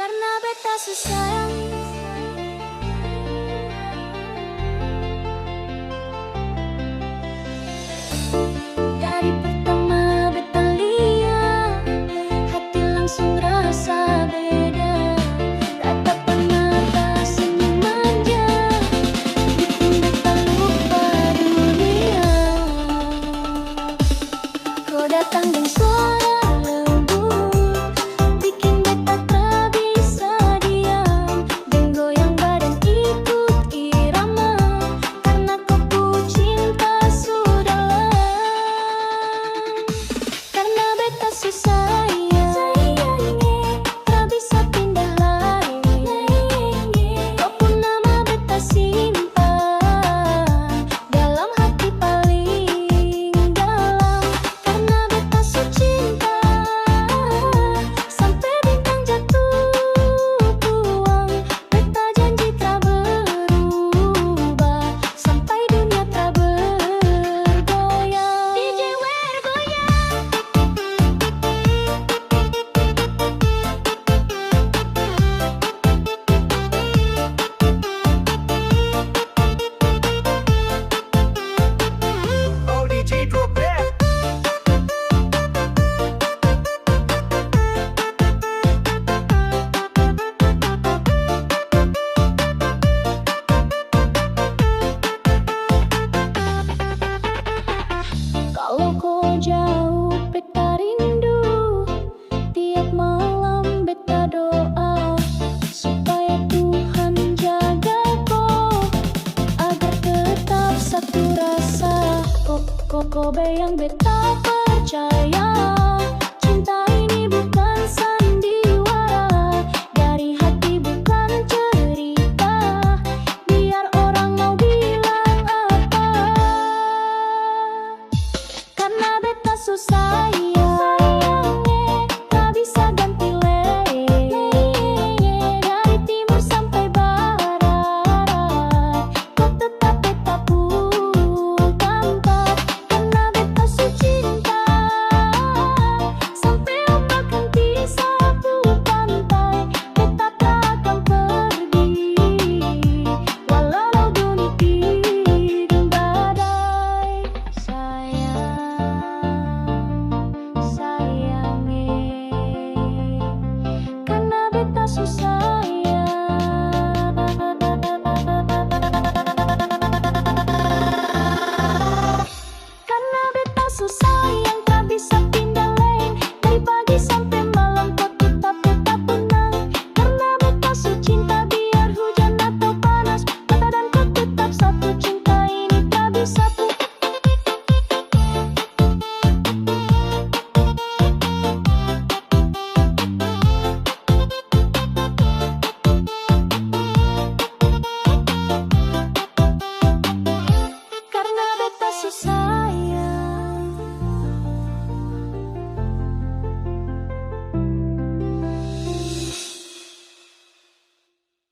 Karena beta susah. Dari pertama beta lihat, hati langsung rasa beda. Tatapan mata senyum manja, bikin beta lupa dunia. Kau datang dan suara lembut, bikin beta tak bisa diam. Dan goyang badan ikut irama, karena kau ku cinta sudah. Karena beta susah ya, tak bisa pindah lain. Kau pun nama beta simpan dalam hati paling dalam. Karena beta so cinta, sampai bintang jatuh buang. Beta janji tak berubah, sampai dunia tak bergoyang. DJ Wer goyang. Oh, DJ drop that. Kalau kau jauh, beta rindu. Tiap malam beta doa supaya Tuhan jaga kau, agar tetap satu rasa. Kok bayang beta percaya, cinta ini bukan sandiwara. Dari hati bukan cerita, biar orang mau bilang apa. Karena beta susah ya, tak bisa ganti dari timur sampai barat. Kau tetap beta pun tempat. Karena beta so cinta, sampai ombak henti sapu pantai. Beta takkan pergi, walau laut dunia hidung badai. Sayang, karena beta susah.